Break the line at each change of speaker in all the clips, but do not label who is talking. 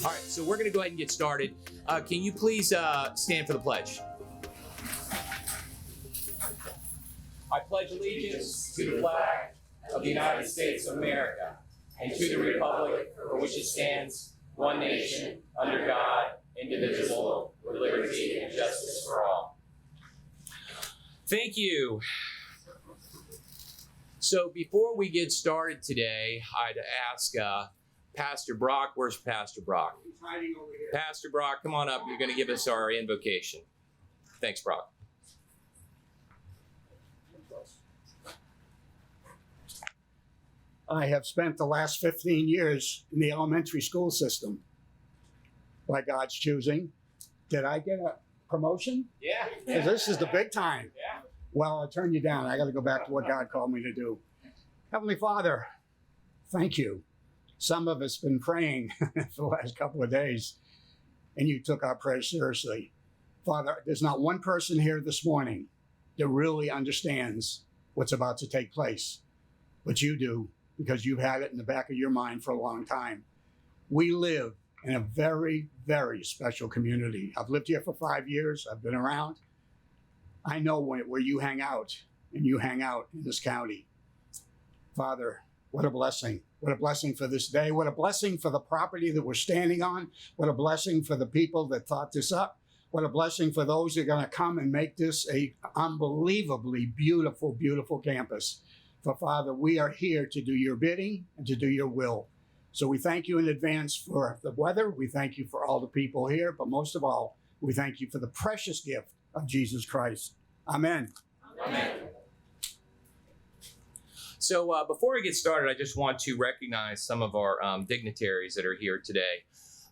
All right, so we're going to go ahead and get started. Can you please stand for the pledge? I pledge allegiance to the flag of the United States of America and to the republic for which it stands, one nation, under God, indivisible, with liberty and justice for all. Thank you. So before we get started today, I'd ask Pastor Brock. Where's Pastor Brock?
He's hiding over here.
Pastor Brock, come on up. You're going to give us our invocation. Thanks, Brock.
I have spent the last 15 years in the elementary school system by God's choosing. Did I get a promotion?
Yeah.
'Cause this is the big time.
Yeah.
Well, I'll turn you down. I got to go back to what God called me to do. Heavenly Father, thank you. Some of us been praying for the last couple of days, and you took our prayers seriously. Father, there's not one person here this morning that really understands what's about to take place, but you do, because you've had it in the back of your mind for a long time. We live in a very, very special community. I've lived here for 5 years. I've been around. I know where you hang out, and you hang out in this county. Father, what a blessing. What a blessing for this day. What a blessing for the property that we're standing on. What a blessing for the people that thought this up. What a blessing for those that are going to come and make this a unbelievably beautiful, beautiful campus. For Father, we are here to do your bidding and to do your will. So we thank you in advance for the weather. We thank you for all the people here. But most of all, we thank you for the precious gift of Jesus Christ. Amen.
Amen. So before we get started, I just want to recognize some of our dignitaries that are here today.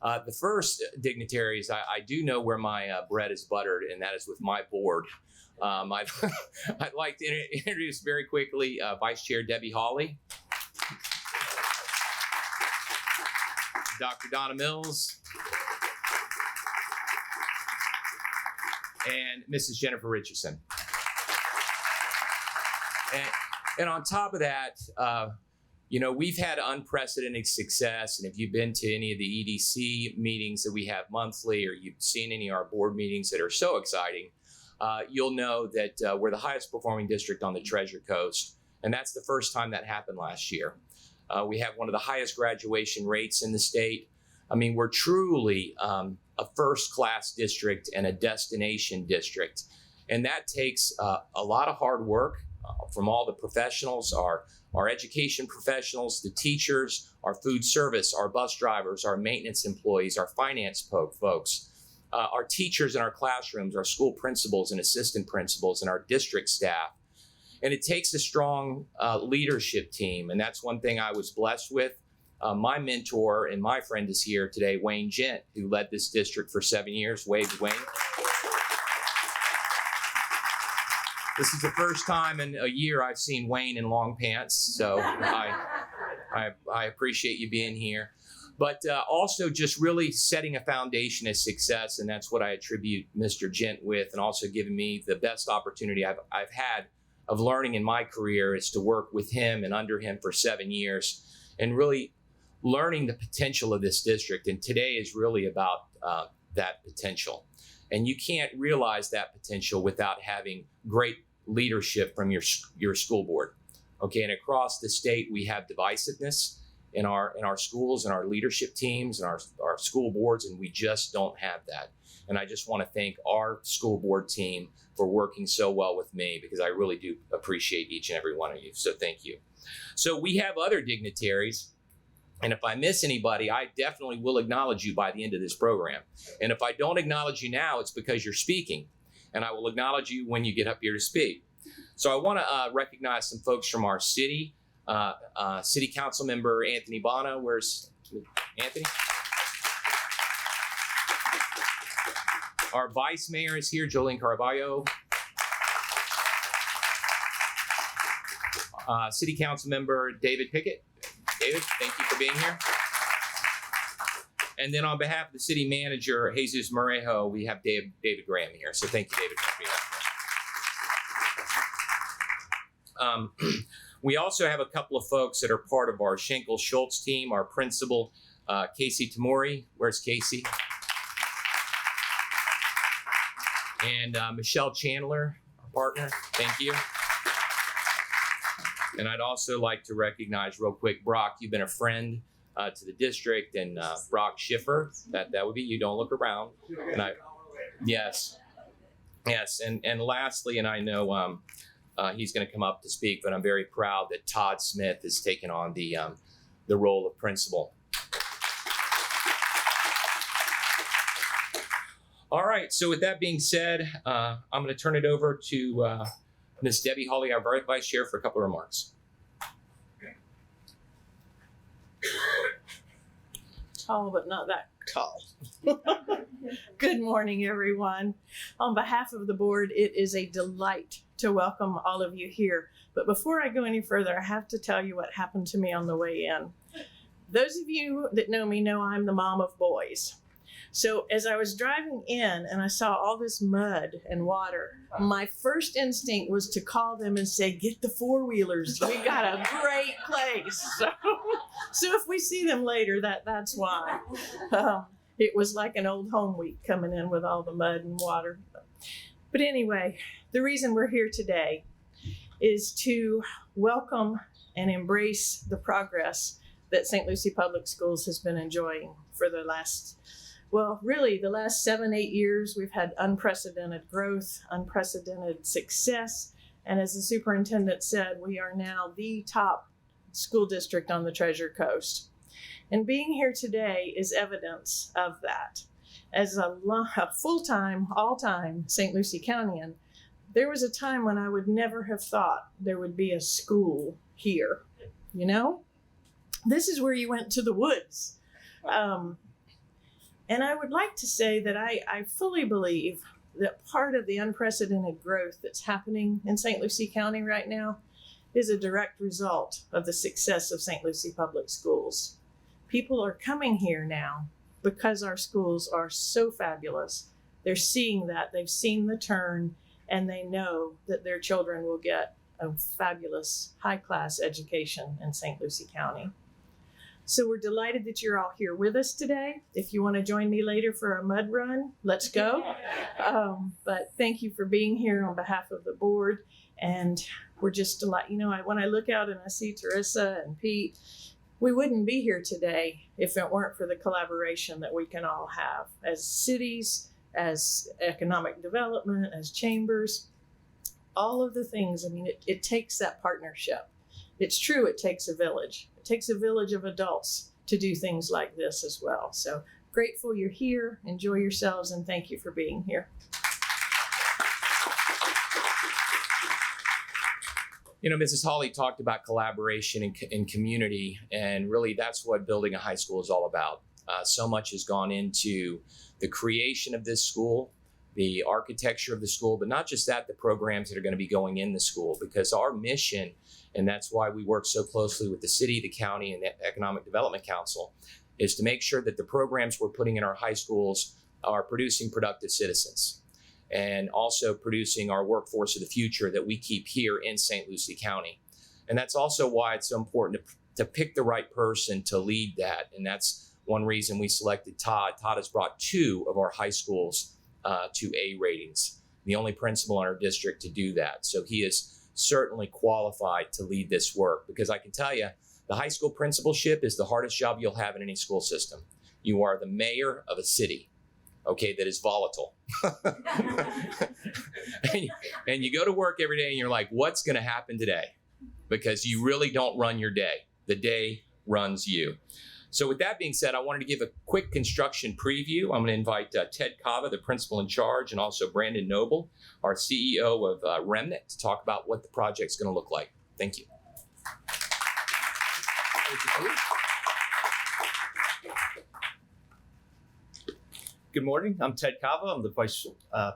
The first dignitaries, I do know where my bread is buttered, and that is with my board. I'd like to introduce very quickly Vice Chair Debbie Hawley, Dr. Donna Mills, and Mrs. Jennifer Richardson. And on top of that, we've had unprecedented success. And if you've been to any of the EDC meetings that we have monthly, or you've seen any of our board meetings that are so exciting, you'll know that we're the highest performing district on the Treasure Coast. And that's the first time that happened last year. We have one of the highest graduation rates in the state. I mean, we're truly a first-class district and a destination district. And that takes a lot of hard work from all the professionals, our education professionals, the teachers, our food service, our bus drivers, our maintenance employees, our finance folks, our teachers in our classrooms, our school principals and assistant principals, and our district staff. And it takes a strong leadership team. And that's one thing I was blessed with. My mentor and my friend is here today, Wayne Gent, who led this district for 7 years. Wave, Wayne. This is the first time in a year I've seen Wayne in long pants, so I appreciate you being here. But also just really setting a foundation of success, and that's what I attribute Mr. Gent with, and also giving me the best opportunity I've had of learning in my career is to work with him and under him for 7 years, and really learning the potential of this district. And today is really about that potential. And you can't realize that potential without having great leadership from your school board. Okay, and across the state, we have divisiveness in our schools and our leadership teams and our school boards, and we just don't have that. And I just want to thank our school board team for working so well with me, because I really do appreciate each and every one of you. So thank you. So we have other dignitaries. And if I miss anybody, I definitely will acknowledge you by the end of this program. And if I don't acknowledge you now, it's because you're speaking. And I will acknowledge you when you get up here to speak. So I want to recognize some folks from our city. City Council Member Anthony Bono. Where's Anthony? Our Vice Mayor is here, Jolene Carvalho. City Council Member David Pickett. David, thank you for being here. And then on behalf of the City Manager, Jesus Morejo, we have David Graham here. So thank you, David, for being here. We also have a couple of folks that are part of our SchenkelShultz team, our principal Casey Tamori, where's Casey? And Michelle Chandler, our partner, thank you. And I'd also like to recognize real quick, Brock, you've been a friend to the district, and Brock Schiffer, that would be you, don't look around. And yes, and lastly, and I know he's gonna come up to speak, but I'm very proud that Todd Smith has taken on the role of principal. All right, so with that being said, I'm gonna turn it over to Ms. Debbie Hawley, our Vice Chair, for a couple of remarks.
Tall, but not that tall. Good morning, everyone. On behalf of the board, it is a delight to welcome all of you here. But before I go any further, I have to tell you what happened to me on the way in. Those of you that know me know I'm the mom of boys. So as I was driving in and I saw all this mud and water, my first instinct was to call them and say, get the four-wheelers. We got a great place. So if we see them later, that's why. It was like an old home week coming in with all the mud and water. But anyway, the reason we're here today is to welcome and embrace the progress that St. Lucie Public Schools has been enjoying for the last 7-8 years. We've had unprecedented growth, unprecedented success. And as the superintendent said, we are now the top school district on the Treasure Coast. And being here today is evidence of that. As a full-time, all-time St. Lucie Countyan, there was a time when I would never have thought there would be a school here. You know, this is where you went to the woods. And I would like to say that I fully believe that part of the unprecedented growth that's happening in St. Lucie County right now is a direct result of the success of St. Lucie Public Schools. People are coming here now because our schools are so fabulous. They're seeing that, they've seen the turn, and they know that their children will get a fabulous high-class education in St. Lucie County. So we're delighted that you're all here with us today. If you want to join me later for a mud run, let's go. But thank you for being here on behalf of the board. And we're just delighted. You know, when I look out and I see Teresa and Pete, we wouldn't be here today if it weren't for the collaboration that we can all have as cities, as economic development, as chambers, all of the things. I mean, it takes that partnership. It's true, it takes a village. It takes a village of adults to do things like this as well. So grateful you're here. Enjoy yourselves, and thank you for being here.
You know, Mrs. Hawley talked about collaboration and community, and really that's what building a high school is all about. So much has gone into the creation of this school, the architecture of the school, but not just that, the programs that are going to be going in the school, because our mission, and that's why we work so closely with the city, the county, and the Economic Development Council, is to make sure that the programs we're putting in our high schools are producing productive citizens and also producing our workforce of the future that we keep here in St. Lucie County. And that's also why it's so important to pick the right person to lead that. And that's one reason we selected Todd. Todd has brought 2 of our high schools to A ratings, the only principal in our district to do that. So he is certainly qualified to lead this work, because I can tell you, the high school principalship is the hardest job you'll have in any school system. You are the mayor of a city, okay, that is volatile. and you go to work every day and you're like, what's going to happen today? Because you really don't run your day. The day runs you. So with that being said, I wanted to give a quick construction preview. I'm going to invite Ted Cava, the principal in charge, and also Brandon Nobile, our CEO of Remnant, to talk about what the project's going to look like. Thank you.
Good morning. I'm Ted Cava. I'm the Vice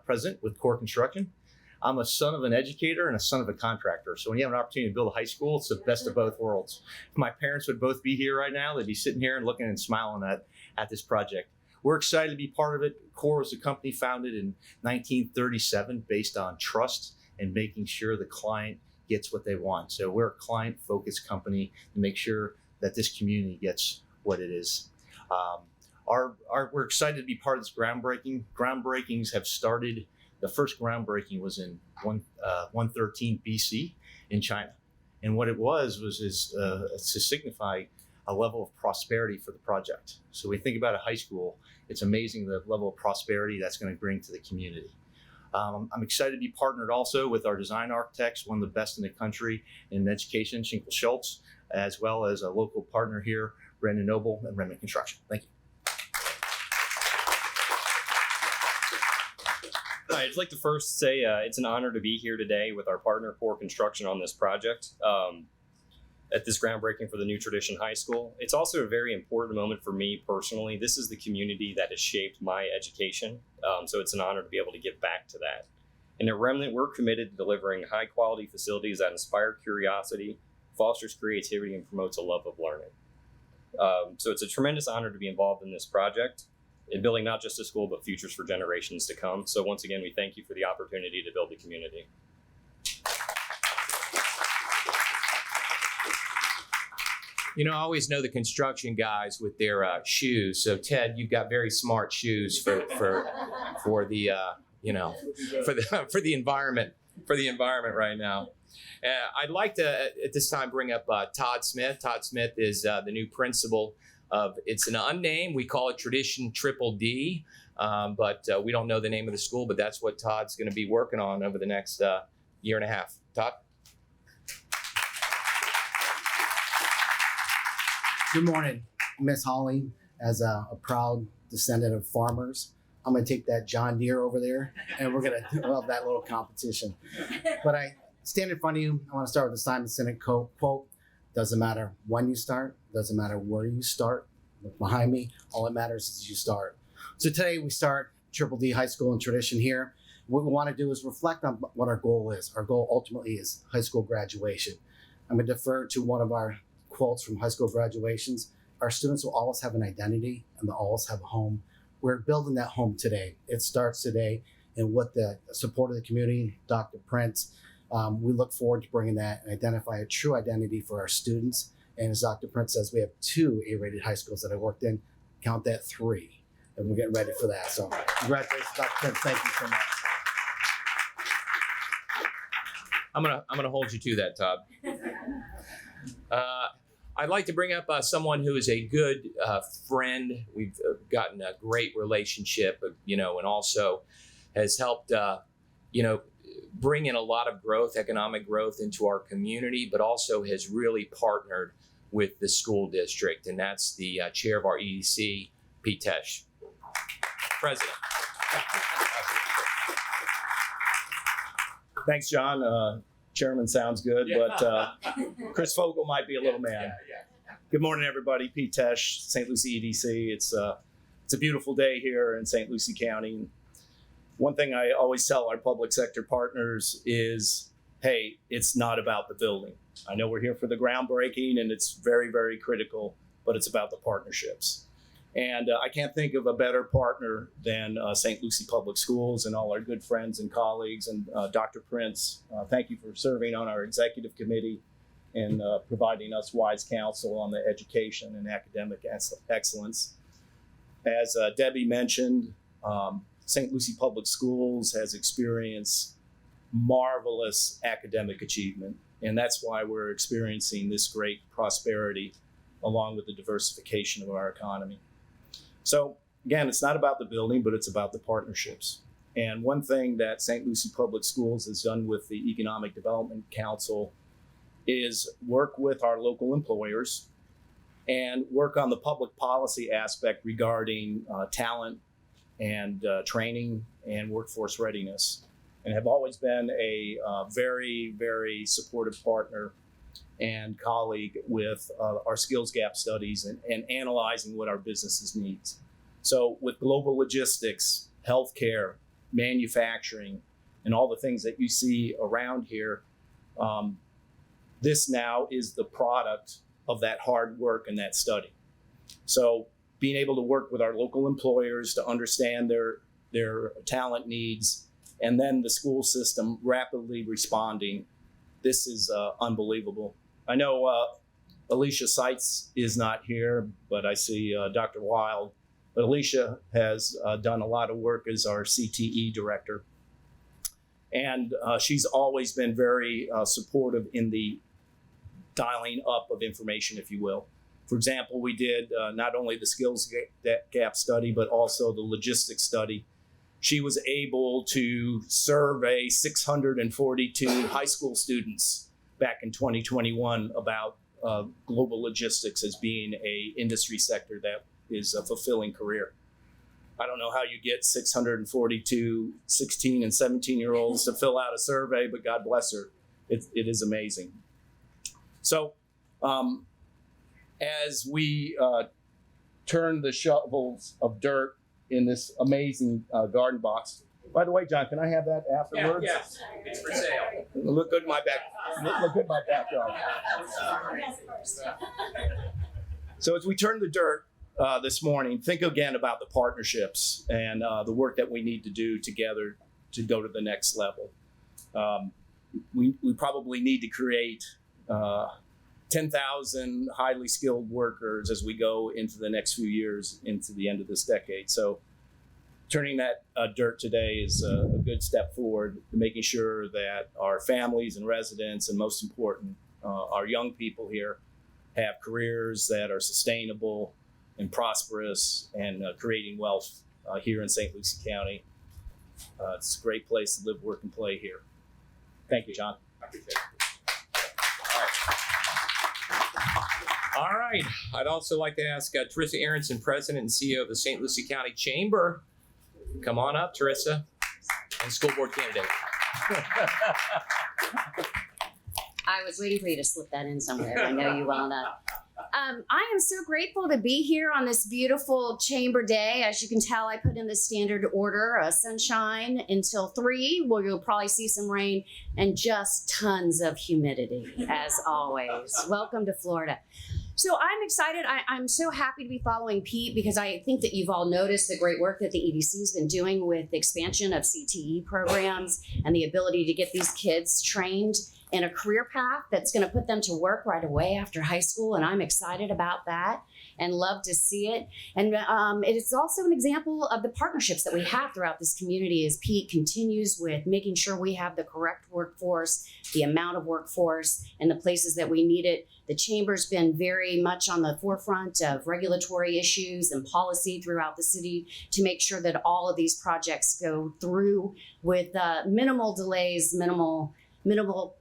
President with Core Construction. I'm a son of an educator and a son of a contractor. So when you have an opportunity to build a high school, it's the best of both worlds. If my parents would both be here right now, they'd be sitting here and looking and smiling at this project. We're excited to be part of it. Core was a company founded in 1937 based on trust and making sure the client gets what they want. So we're a client-focused company to make sure that this community gets what it is. We're excited to be part of this groundbreaking. Groundbreakings have started. The first groundbreaking was in 113 BC in China. And what it was to signify a level of prosperity for the project. So we think about a high school, it's amazing the level of prosperity that's going to bring to the community. I'm excited to be partnered also with our design architects, one of the best in the country in education, SchenkelShultz, as well as a local partner here, Nobile and Remnant Construction. Thank you.
Hi, I'd like to first say it's an honor to be here today with our partner Core Construction on this project at this groundbreaking for the new Tradition High School. It's also a very important moment for me personally. This is the community that has shaped my education, so it's an honor to be able to give back to that. And at Remnant, we're committed to delivering high quality facilities that inspire curiosity, fosters creativity, and promotes a love of learning. So it's a tremendous honor to be involved in this project, in building not just a school, but futures for generations to come. So once again, we thank you for the opportunity to build the community.
You know, I always know the construction guys with their shoes. So Ted, you've got very smart shoes for the for the environment right now. I'd like to at this time bring up Todd Smith. Todd Smith is the new principal of, it's an unnamed, we call it Tradition Triple D, but we don't know the name of the school, but that's what Todd's going to be working on over the next year and a half. Todd?
Good morning, Miss Hawley. As a proud descendant of farmers, I'm going to take that Jon R over there, and we're going to love that little competition. But I stand in front of you. I want to start with the Simon Sinek quote. Doesn't matter when you start. Doesn't matter where you start. Look behind me. All that matters is you start. So today we start Triple D High School and Tradition here. What we want to do is reflect on what our goal is. Our goal ultimately is high school graduation. I'm going to defer to one of our quotes from high school graduations. Our students will always have an identity and they'll always have a home. We're building that home today. It starts today, and with the support of the community, Dr. Prince, we look forward to bringing that and identify a true identity for our students. And as Dr. Prince says, we have 2 A-rated high schools that I worked in. Count that 3, and we're getting ready for that. So congratulations, Dr. Prince. Thank you so much.
I'm gonna hold you to that, Todd. I'd like to bring up someone who is a good friend. We've gotten a great relationship, and also has helped, bring in a lot of growth, economic growth into our community, but also has really partnered with the school district, and that's the chair of our EDC, Pete Tesh, president.
Thanks, John. Chairman sounds good, but Chris Fogel might be a little man. Good morning, everybody. Pete Tesh, St. Lucie EDC. It's a beautiful day here in St. Lucie County. One thing I always tell our public sector partners is, hey, it's not about the building. I know we're here for the groundbreaking, and it's very, very critical, but it's about the partnerships. And I can't think of a better partner than St. Lucie Public Schools and all our good friends and colleagues. And Dr. Prince, thank you for serving on our executive committee and providing us wise counsel on the education and academic excellence. As Debbie mentioned, St. Lucie Public Schools has experienced marvelous academic achievement, and that's why we're experiencing this great prosperity along with the diversification of our economy. So again, it's not about the building, but it's about the partnerships. And one thing that St. Lucie Public Schools has done with the Economic Development Council is work with our local employers and work on the public policy aspect regarding talent and training and workforce readiness, and have always been a very, very supportive partner and colleague with our skills gap studies and analyzing what our businesses needs. So with global logistics, healthcare, manufacturing, and all the things that you see around here, this now is the product of that hard work and that study. So being able to work with our local employers to understand their talent needs, and then the school system rapidly responding, this is unbelievable. I know Alicia Seitz is not here, but I see Dr. Wild. But Alicia has done a lot of work as our CTE director. And she's always been very supportive in the dialing up of information, if you will. For example, we did not only the skills gap study, but also the logistics study. She was able to survey 642 high school students back in 2021 about global logistics as being a industry sector that is a fulfilling career. I don't know how you get 642 16 and 17-year-olds to fill out a survey, but God bless her. It is amazing. So as we turn the shovels of dirt in this amazing garden box. By the way, John, can I have that afterwards?
Yes, it's for sale.
Look good in my back. Look good in my backyard. So as we turn the dirt this morning, think again about the partnerships and the work that we need to do together to go to the next level. We probably need to create 10,000 highly skilled workers as we go into the next few years, into the end of this decade. So turning that dirt today is a good step forward to making sure that our families and residents, and most important, our young people here, have careers that are sustainable and prosperous and creating wealth here in St. Lucie County. It's a great place to live, work, and play here. Thank you, John.
I appreciate it. All right. I'd also like to ask Teresa Aronson, President and CEO of the St. Lucie County Chamber. Come on up, Teresa, and school board candidate.
I was waiting for you to slip that in somewhere. I know you well enough. I am so grateful to be here on this beautiful chamber day. As you can tell, I put in the standard order, sunshine until 3, where you'll probably see some rain, and just tons of humidity, as always. Welcome to Florida. So I'm excited. I'm so happy to be following Pete, because I think that you've all noticed the great work that the EDC has been doing with the expansion of CTE programs and the ability to get these kids trained in a career path that's going to put them to work right away after high school. And I'm excited about that and love to see it. And it is also an example of the partnerships that we have throughout this community as Pete continues with making sure we have the correct workforce, the amount of workforce, and the places that we need it. The Chamber's been very much on the forefront of regulatory issues and policy throughout the city to make sure that all of these projects go through with minimal delays, minimal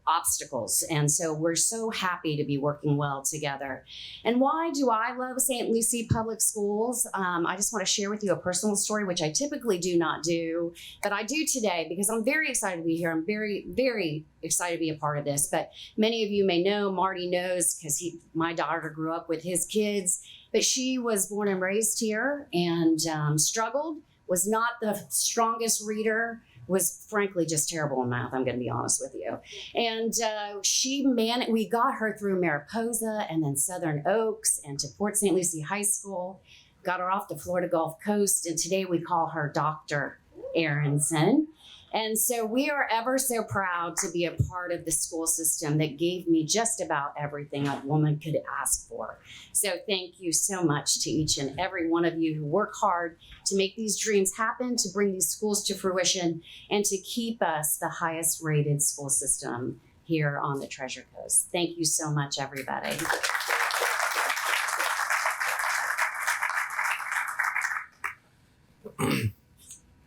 obstacles. And so we're so happy to be working well together. And why do I love St. Lucie Public Schools? I just want to share with you a personal story, which I typically do not do, but I do today because I'm very excited to be here. I'm very, very excited to be a part of this. But many of you may know, Marty knows, because my daughter grew up with his kids, but she was born and raised here and struggled, was not the strongest reader, was frankly just terrible in math, I'm going to be honest with you. And we got her through Mariposa and then Southern Oaks and to Port St. Lucie High School, got her off to Florida Gulf Coast, and today we call her Dr. Aronson. And so we are ever so proud to be a part of the school system that gave me just about everything a woman could ask for. So thank you so much to each and every one of you who work hard to make these dreams happen, to bring these schools to fruition, and to keep us the highest rated school system here on the Treasure Coast. Thank you so much, everybody.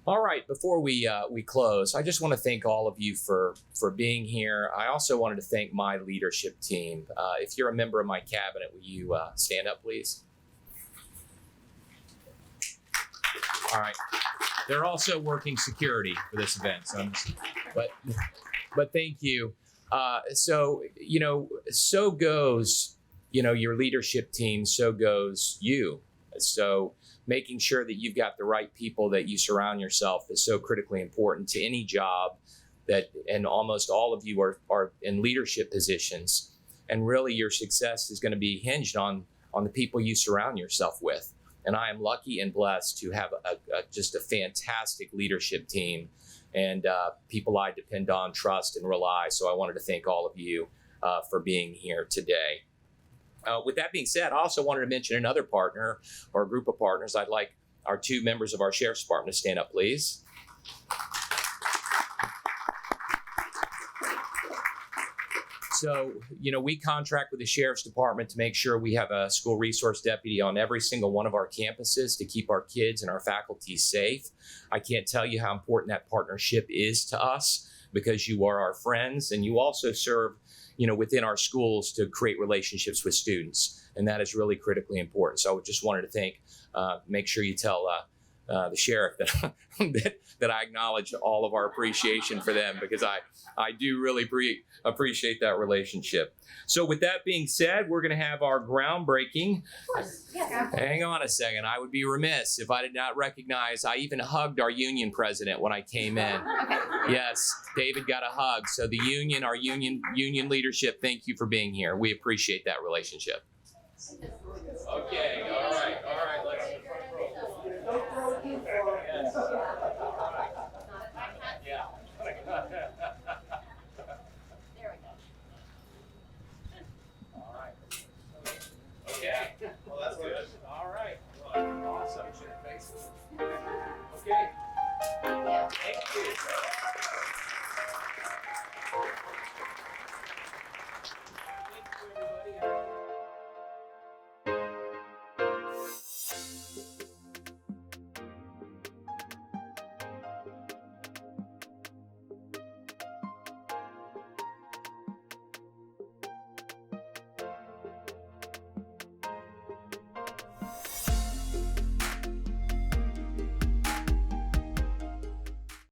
All right, before we close, I just want to thank all of you for being here. I also wanted to thank my leadership team. If you're a member of my cabinet, will you stand up, please? All right. They're also working security for this event, but thank you. So goes, your leadership team, so goes you. So making sure that you've got the right people that you surround yourself is so critically important to any job and almost all of you are in leadership positions. And really your success is going to be hinged on the people you surround yourself with. And I am lucky and blessed to have just a fantastic leadership team and people I depend on, trust, and rely. So I wanted to thank all of you for being here today. With that being said, I also wanted to mention another partner or group of partners. I'd like our 2 members of our Sheriff's Department to stand up, please. So, we contract with the Sheriff's Department to make sure we have a school resource deputy on every single one of our campuses to keep our kids and our faculty safe. I can't tell you how important that partnership is to us, because you are our friends and you also serve, within our schools to create relationships with students. And that is really critically important. So I just wanted to make sure you tell the sheriff that I acknowledge all of our appreciation for them, because I do really appreciate that relationship. So with that being said, we're going to have our groundbreaking. Hang on a second. I would be remiss if I did not recognize, I even hugged our union president when I came in.
Okay.
Yes, David got a hug. So the union, our union leadership, thank you for being here. We appreciate that relationship. Okay, all right, let's. Yeah.
There we go.
All right. Okay. Well, that's good. All right. Well, awesome. Okay. Thank you.